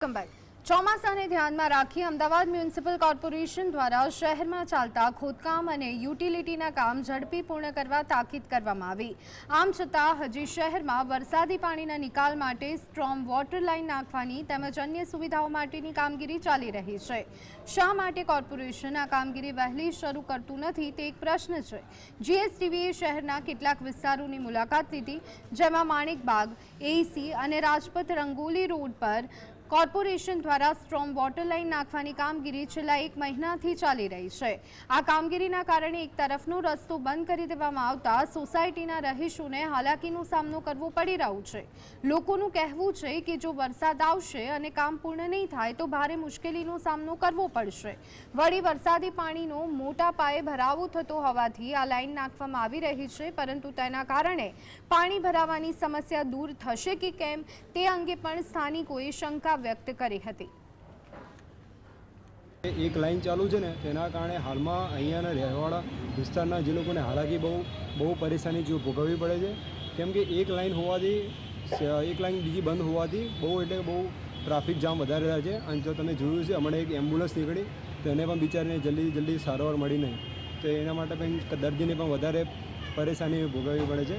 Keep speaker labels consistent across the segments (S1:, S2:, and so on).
S1: Welcome back. ચોમાસાને ધ્યાનમાં રાખી Ahmedabad municipal corporation દ્વારા શહેરમાં ચાલતા ખોદકામ અને યુટિલિટીના કામ ઝડપી પૂર્ણ કરવા તાકીદ કરવામાં આવી। આમ છતાં હજી શહેરમાં વરસાદી પાણીના નિકાલ માટે સ્ટ્રોમ વોટર લાઇન નાખવાની તેમજ અન્ય સુવિધાઓ માટેની કામગીરી ચાલી રહી છે। શા માટે કોર્પોરેશન આ કામગીરી વહેલી શરૂ કરતું નથી તે એક પ્રશ્ન છે। જીએસટીવીએ શહેરના કેટલાક વિસ્તારોની મુલાકાત લીધી, જેમાં માણેકબાગ, એઈસી અને રાજપથ રંગોલી રોડ પર કોર્પોરેશન દ્વારા સ્ટ્રોમ વોટર લાઇન નાખવાની કામગીરી છેલ્લા 1 મહિનાથી ચાલી રહી છે। આ કામગીરીના કારણે એક તરફનો રસ્તો બંધ કરી દેવામાં આવતા સોસાયટીના રહીશોને હાલાકીનો સામનો કરવો પડી રહ્યો છે। લોકોનું કહેવું છે કે જો વરસાદ આવશે અને કામ પૂર્ણ નહીં થાય તો ભારે મુશ્કેલીનો સામનો કરવો પડશે। વળી વરસાદી પાણીનો મોટા પાયે ભરાવો થતો હોવાથી આ લાઇન નાખવામાં આવી રહી છે, પરંતુ તેના કારણે પાણી ભરાવાની સમસ્યા દૂર થશે કે કેમ તે અંગે પણ સ્થાનિકોએ શંકા વ્યક્ત કરી હતી।
S2: એક લાઈન ચાલુ છે ને તેના કારણે હાલમાં અહીંયાના રહેવાળા વિસ્તારના જે લોકોને હાલાકી બહુ પરેશાની જો ભોગવવી પડે છે, કેમ કે એક લાઈન બીજી બંધ હોવાથી બહુ ટ્રાફિક જામ વધારે રહ્યા છે। અને જો તમે જોયું છે હમણાં એક એમ્બ્યુલન્સ નીકળી તો એને પણ બિચારીને જલ્દી સારવાર મળી નહીં, તો એના માટે પણ દર્દીને પણ વધારે પરેશાની ભોગવવી પડે છે।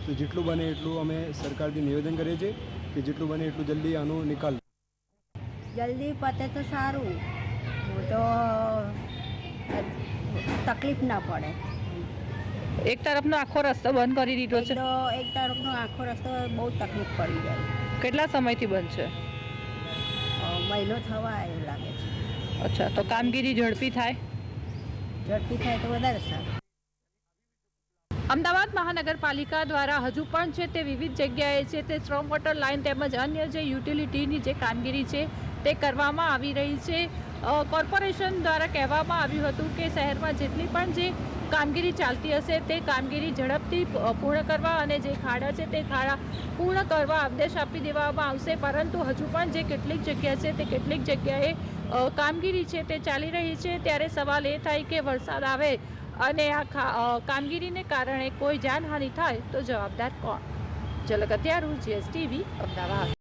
S2: તો જેટલું બને એટલું અમે સરકારથી નિવેદન કરીએ છીએ કે જેટલું બને એટલું જલ્દી આનો નિકાલ
S3: જલ્દી પતે તો સારું, તો તકલીફ ના પડે।
S4: એક તરફનો આખો રસ્તો બંધ કરી દીધો છે,
S3: તો એક તરફનો આખો રસ્તો બહુ તકલીફ પડી જાય।
S4: કેટલા સમયથી બંધ છે?
S3: મહિનો થવા એવું લાગે છે।
S4: અચ્છા, તો કામગીરી ઝડપી થાય
S3: તો વધારે સારું।
S4: અમદાવાદ મહાનગરપાલિકા દ્વારા હજુ પણ છે તે વિવિધ જગ્યાએ છે તે સ્ટ્રોમ વોટર લાઇન તેમજ અન્ય જે યુટિલિટીની જે કામગીરી છે તે કરવામાં આવી રહી છે। કોર્પોરેશન દ્વારા કહેવામાં આવ્યું હતું કે શહેરમાં જેટલી પણ જે કામગીરી ચાલતી હશે તે કામગીરી ઝડપથી પૂર્ણ કરવા અને જે ખાડા છે તે ખાડા પૂર્ણ કરવા આદેશ આપી દેવામાં આવશે, પરંતુ હજુ પણ જે કેટલીક જગ્યા છે તે કેટલીક જગ્યાએ કામગીરી છે તે ચાલી રહી છે। ત્યારે સવાલ એ થાય કે વરસાદ આવે અને આ કામગીરીને કારણે કોઈ જાનહાનિ થાય તો જવાબદાર કોણ? ઝલક અત્યારું, જીએસટીવી, અમદાવાદ।